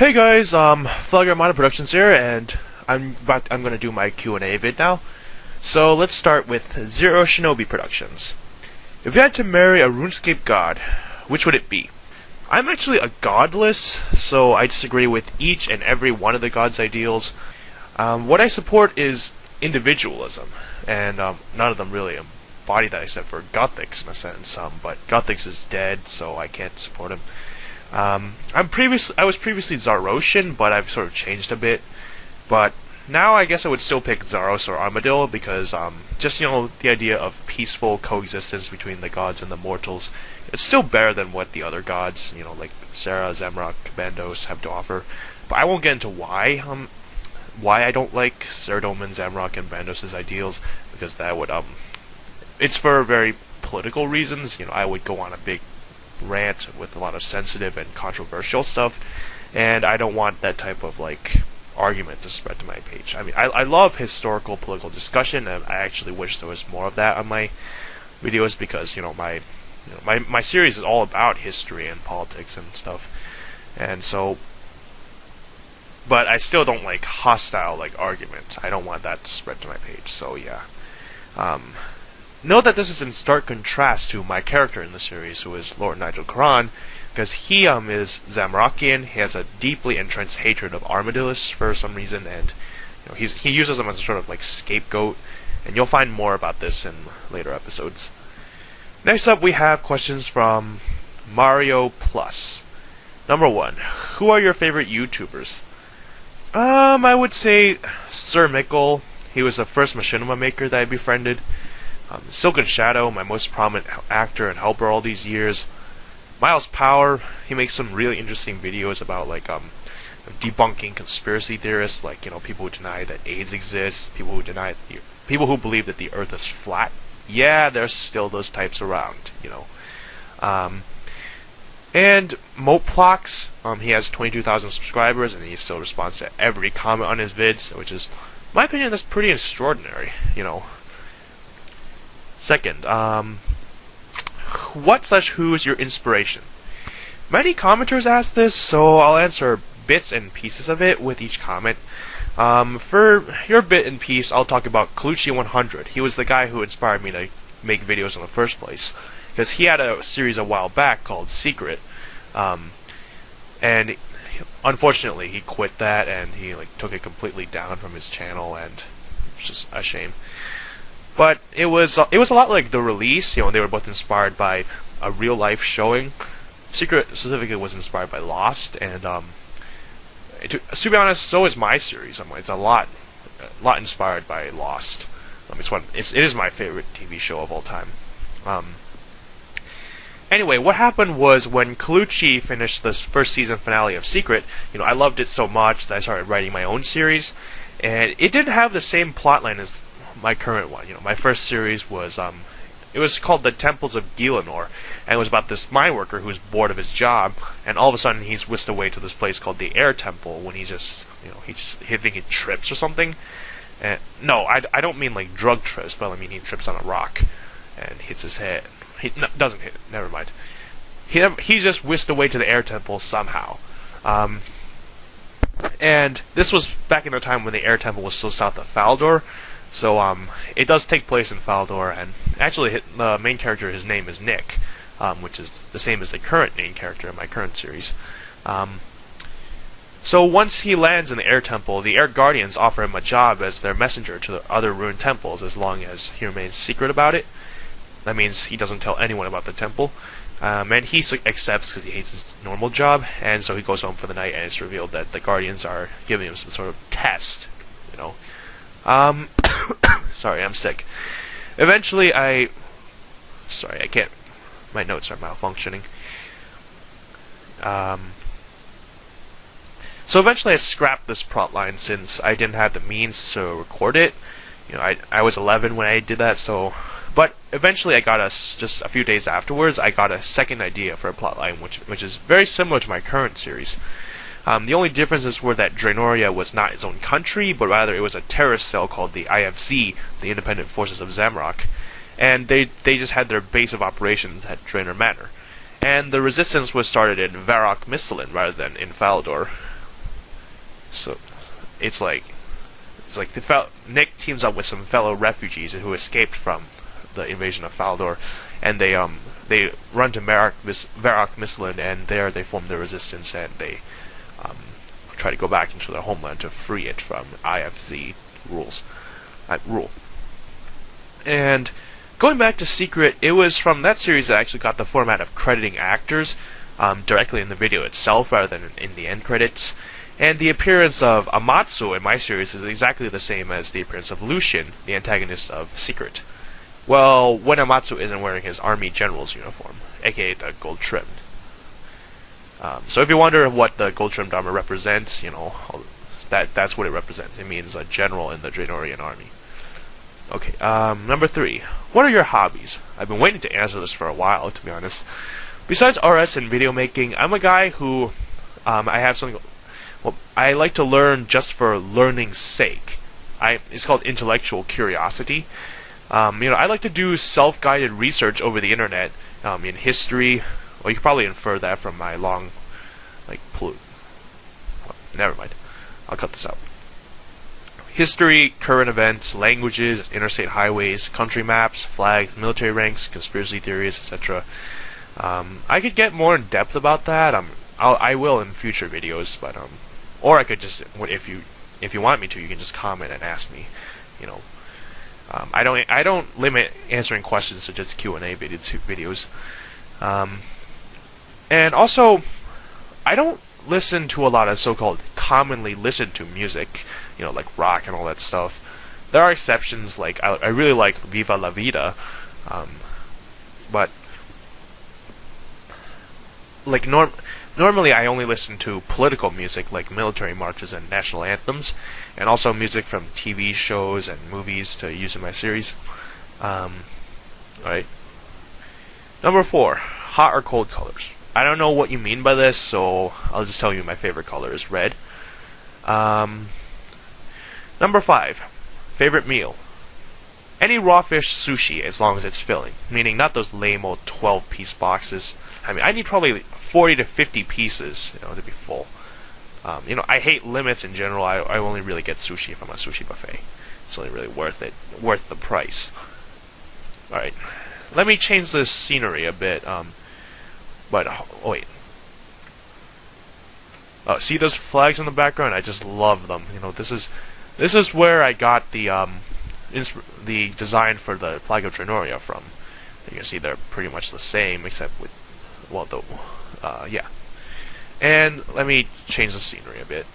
Hey guys, Flugger Modern Productions here, and I'm gonna do my Q&A vid now. So let's start with Zero Shinobi Productions. If you had to marry a Runescape god, which would it be? I'm actually a godless, so I disagree with each and every one of the gods' ideals. What I support is individualism, and none of them really embody that except for Gothix in a sense. But Gothix is dead, so I can't support him. I was previously Zaroshan, but I've sort of changed a bit. But now I guess I would still pick Zaros or Armadillo because just the idea of peaceful coexistence between the gods and the mortals, it's still better than what the other gods, like Sarah, Zamrock, Bandos have to offer. But I won't get into why I don't like Saradomin, Zamrock, and Bandos' ideals, because that would it's for very political reasons. I would go on a big rant with a lot of sensitive and controversial stuff, and I don't want that type of argument to spread to my page. I mean, I love historical political discussion, and I actually wish there was more of that on my videos because my series is all about history and politics and stuff, and so. But I still don't like hostile argument. I don't want that to spread to my page. So yeah. Note that this is in stark contrast to my character in the series, who is Lord Nigel Karan, because he is Zamrockian. He has a deeply entrenched hatred of Armadillus for some reason, and he uses them as a sort of scapegoat. And you'll find more about this in later episodes. Next up, we have questions from Mario Plus. Number 1, who are your favorite YouTubers? I would say Sir Mickle. He was the first machinima maker that I befriended. Silken Shadow, my most prominent actor and helper all these years. Miles Power, he makes some really interesting videos about debunking conspiracy theorists, people who deny that AIDS exists, people who believe that the Earth is flat. Yeah, there's still those types around, And Moplox, he has 22,000 subscribers, and he still responds to every comment on his vids, which is, in my opinion, that's pretty extraordinary, Second, what/who is your inspiration? Many commenters ask this, so I'll answer bits and pieces of it with each comment. For your bit and piece, I'll talk about Colucci100. He was the guy who inspired me to make videos in the first place, because he had a series a while back called Secret, and unfortunately he quit that, and he took it completely down from his channel, and it's just a shame. But it was a lot like The Release. They were both inspired by a real life showing. Secret specifically was inspired by Lost, and to be honest, so is my series. It's a lot inspired by Lost. It is my favorite TV show of all time. Anyway, what happened was when Colucci finished this first season finale of Secret, I loved it so much that I started writing my own series, and it didn't have the same plotline as my current one. My first series was it was called The Temples of Gielinor, and it was about this mine worker who's bored of his job, and all of a sudden he's whisked away to this place called the Air Temple when he think he trips or something. And no, I don't mean drug trips, but I mean he trips on a rock and hits his head. Doesn't hit. Never mind. He's just whisked away to the Air Temple somehow. And this was back in the time when the Air Temple was still south of Faldor. So it does take place in Faldor, and actually the main character, his name is Nick, which is the same as the current main character in my current series. So once he lands in the Air Temple, the Air Guardians offer him a job as their messenger to the other ruined temples as long as he remains secret about it. That means he doesn't tell anyone about the temple. And he accepts because he hates his normal job, and so he goes home for the night, and it's revealed that the Guardians are giving him some sort of test, Sorry, I'm sick. Eventually, Sorry, I can't. My notes are malfunctioning. So eventually I scrapped this plotline since I didn't have the means to record it. I was 11 when I did that, so... But eventually I got just a few days afterwards, I got a second idea for a plotline, which is very similar to my current series. The only differences were that Draenoria was not its own country, but rather it was a terrorist cell called the IFZ, the Independent Forces of Zamrock, and they just had their base of operations at Draenor Manor. And the resistance was started in Varrock Mistlin rather than in Faldor. So it's like Nick teams up with some fellow refugees who escaped from the invasion of Faldor, and they run to Varrock Misland, and there they form the resistance, and they try to go back into their homeland to free it from IFZ rule. And going back to Secret, it was from that series that I actually got the format of crediting actors directly in the video itself rather than in the end credits. And the appearance of Amatsu in my series is exactly the same as the appearance of Lucian, the antagonist of Secret. Well, when Amatsu isn't wearing his army general's uniform, aka the gold trimmed. So if you wonder what the gold trimmed armor represents, that's what it represents. It means a general in the Draenorian army. Okay, number 3. What are your hobbies? I've been waiting to answer this for a while, to be honest. Besides RS and video making, I'm a guy who, I have something, I like to learn just for learning's sake. It's called intellectual curiosity. I like to do self-guided research over the internet, in history. Well, you can probably infer that from my long, never mind. I'll cut this out. History, current events, languages, interstate highways, country maps, flags, military ranks, conspiracy theories, etc. I could get more in depth about that. I will in future videos, but or I could just, if you want me to, you can just comment and ask me. I don't limit answering questions to just Q&A videos. And also, I don't listen to a lot of so-called commonly listened to music, like rock and all that stuff. There are exceptions, like I really like Viva La Vida, but like normally I only listen to political music like military marches and national anthems, and also music from TV shows and movies to use in my series. Alright. Number 4, hot or cold colors. I don't know what you mean by this, so I'll just tell you my favorite color is red. Number 5, favorite meal. Any raw fish sushi as long as it's filling, meaning not those lame old 12-piece boxes. I need probably 40 to 50 pieces, to be full. I hate limits in general. I only really get sushi if I'm at a sushi buffet. It's only really worth the price. Alright, let me change the scenery a bit. Wait. Oh, see those flags in the background? I just love them. This is where I got the design for the flag of Draenoria from. You can see they're pretty much the same, except with, yeah. And let me change the scenery a bit.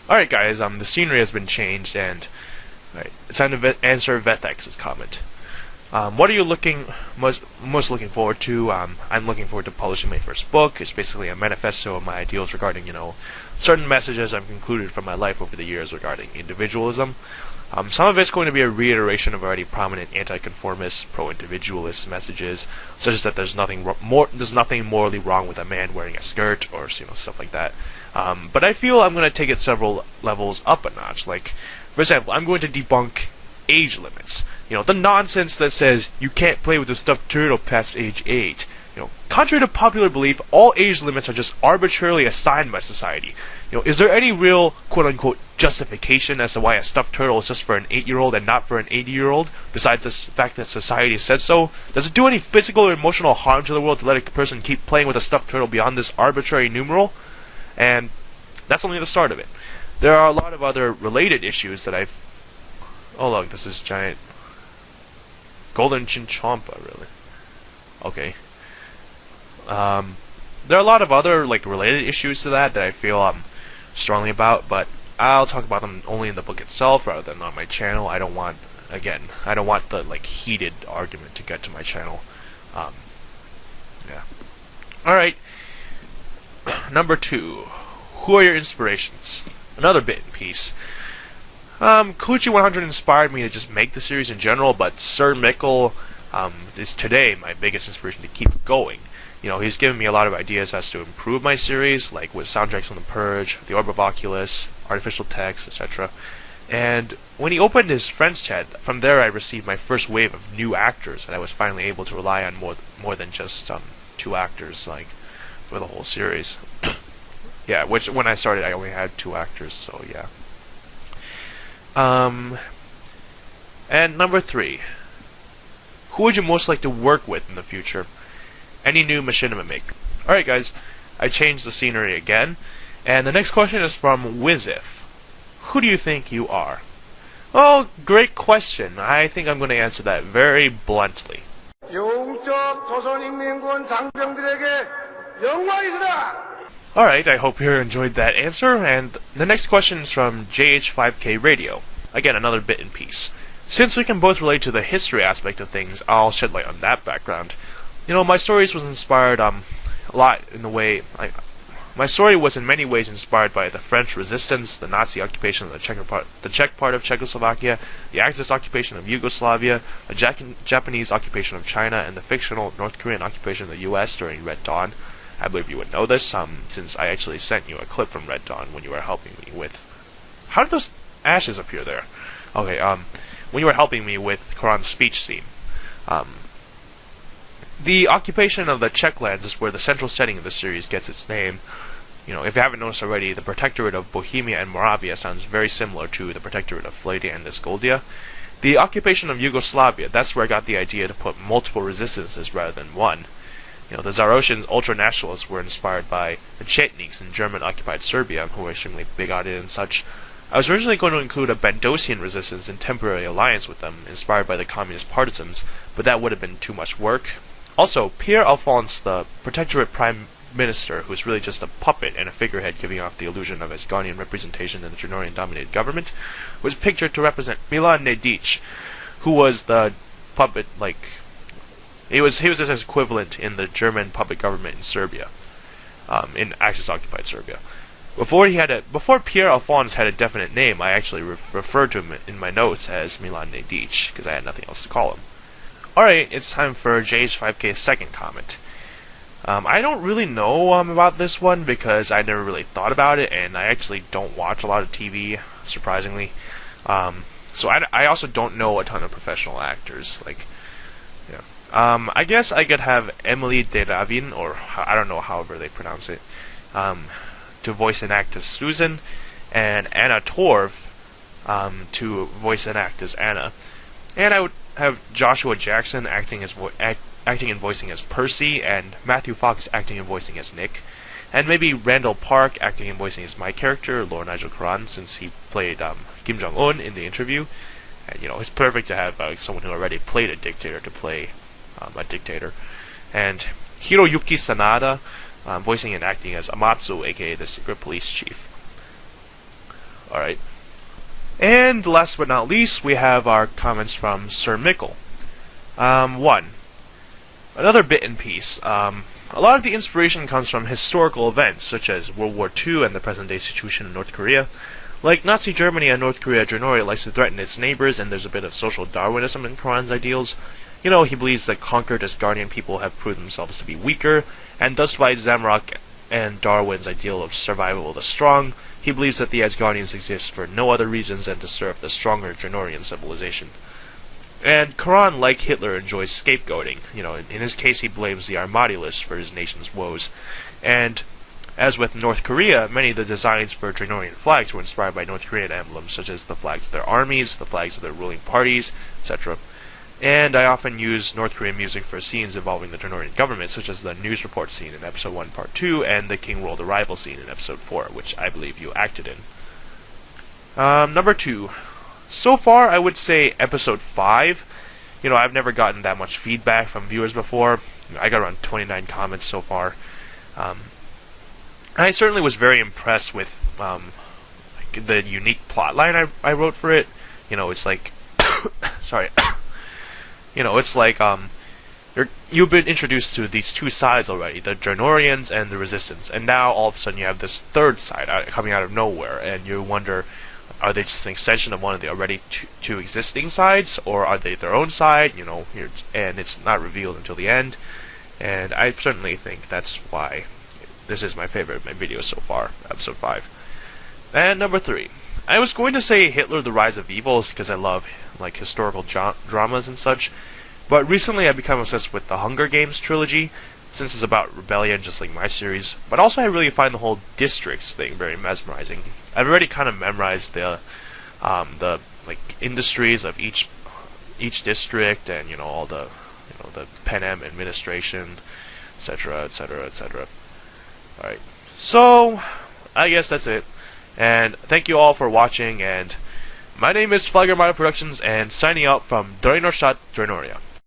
Alright guys, the scenery has been changed, and it's time to answer Vethex's comment. What are you most looking forward to? I'm looking forward to publishing my first book. It's basically a manifesto of my ideals regarding, certain messages I've concluded from my life over the years regarding individualism. Some of it's going to be a reiteration of already prominent anti-conformist, pro-individualist messages, such as that there's nothing morally wrong with a man wearing a skirt, or stuff like that. But I feel I'm going to take it several levels up a notch. Like, for example, I'm going to debunk age limits. The nonsense that says you can't play with a stuffed turtle past age 8. Contrary to popular belief, all age limits are just arbitrarily assigned by society. Is there any real quote-unquote justification as to why a stuffed turtle is just for an 8-year-old and not for an 80-year-old, besides the fact that society says so? Does it do any physical or emotional harm to the world to let a person keep playing with a stuffed turtle beyond this arbitrary numeral? And that's only the start of it. There are a lot of other related issues that I've... Oh look, this is giant... Golden Chinchompa, really. Okay. There are a lot of other related issues to that I feel strongly about, but I'll talk about them only in the book itself rather than on my channel. I don't want the heated argument to get to my channel. Yeah. Alright. Number 2. Who are your inspirations? Another bit and piece. Colucci 100 inspired me to just make the series in general, but Sir Mikkel is today my biggest inspiration to keep going. He's given me a lot of ideas as to improve my series, like with soundtracks on The Purge, The Orb of Oculus, artificial text, etc. And when he opened his friends chat, from there I received my first wave of new actors, and I was finally able to rely on more than just 2 actors, for the whole series. Yeah, which when I started, I only had 2 actors, so yeah. Um, and number 3, who would you most like to work with in the future? Any new machinima make? Alright guys, I changed the scenery again, and the next question is from Wizif. Who do you think you are? Oh, great question. I think I'm going to answer that very bluntly. Alright, I hope you enjoyed that answer, and the next question is from JH5K Radio. Again, another bit and piece. Since we can both relate to the history aspect of things, I'll shed light on that background. You know, my stories was inspired a lot in the way... My story was in many ways inspired by the French resistance, the Nazi occupation of the Czech part of Czechoslovakia, the Axis occupation of Yugoslavia, the Japanese occupation of China, and the fictional North Korean occupation of the U.S. during Red Dawn. I believe you would know this, since I actually sent you a clip from Red Dawn when you were helping me with... How did those ashes appear there? Okay, when you were helping me with Quran's speech scene. The occupation of the Czech lands is where the central setting of the series gets its name. You know, if you haven't noticed already, the Protectorate of Bohemia and Moravia sounds very similar to the Protectorate of Fladia and Esgoldia. The occupation of Yugoslavia, that's where I got the idea to put multiple resistances rather than one. You know, the Zaroshan ultra-nationalists were inspired by the Chetniks in German-occupied Serbia, who were extremely bigoted and such. I was originally going to include a Bandosian resistance in temporary alliance with them, inspired by the communist partisans, but that would have been too much work. Also, Pierre Alphonse, the Protectorate Prime Minister, who is really just a puppet and a figurehead giving off the illusion of Asgardian representation in the Janorian-dominated government, was pictured to represent Milan Nedic, who was the puppet, he was his equivalent in the German puppet government in Serbia, in Axis-occupied Serbia. Before Pierre Alphonse had a definite name, I actually referred to him in my notes as Milan Nedic, because I had nothing else to call him. Alright, it's time for JH5K's second comment. I don't really know about this one because I never really thought about it, and I actually don't watch a lot of TV, surprisingly. So I also don't know a ton of professional actors. I guess I could have Emily de Ravin, or I don't know however they pronounce it, to voice and act as Susan, and Anna Torv to voice and act as Anna. And I would have Joshua Jackson acting and voicing as Percy, and Matthew Fox acting and voicing as Nick, and maybe Randall Park acting and voicing as my character, Lord Nigel Karan, since he played Kim Jong-un in the interview. And, you know, it's perfect to have someone who already played a dictator to play a dictator. And Hiroyuki Sanada voicing and acting as Amatsu, aka the secret police chief. Alright. And last but not least, we have our comments from Sir Mickle. 1. Another bit and piece. A lot of the inspiration comes from historical events, such as World War II and the present-day situation in North Korea. Like Nazi Germany and North Korea, Janori likes to threaten its neighbors, and there's a bit of social Darwinism in Quran's ideals. You know, he believes that conquered Asgardian people have proved themselves to be weaker, and thus by Zamrock and Darwin's ideal of survival of the strong, he believes that the Asgardians exist for no other reasons than to serve the stronger Janorian civilization. And Quran, like Hitler, enjoys scapegoating. You know, in his case, he blames the Armadi list for his nation's woes. And as with North Korea, many of the designs for Janorian flags were inspired by North Korean emblems, such as the flags of their armies, the flags of their ruling parties, etc. And I often use North Korean music for scenes involving the Janorian government, such as the news report scene in Episode 1, Part 2, and the King World Arrival scene in Episode 4, which I believe you acted in. Number 2. So far, I would say Episode 5. You know, I've never gotten that much feedback from viewers before. I got around 29 comments so far. I certainly was very impressed with the unique plotline I wrote for it. You know, it's like... sorry. You know, it's like, you've been introduced to these two sides already, the Janorians and the Resistance, and now all of a sudden you have this third side coming out of nowhere, and you wonder, are they just an extension of one of the already two existing sides, or are they their own side? You know, and it's not revealed until the end, and I certainly think that's why this is my favorite of my videos so far, Episode 5. And number 3. I was going to say Hitler the Rise of Evils, because I love like historical dramas and such, but recently I've become obsessed with the Hunger Games trilogy, since it's about rebellion, just like my series. But also, I really find the whole districts thing very mesmerizing. I've already kind of memorized the like industries of each district, and all the the Panem administration, etc., etc., etc. All right, so I guess that's it, and thank you all for watching. And my name is Flagger Productions, and signing out from Draenorshat, Draenoria.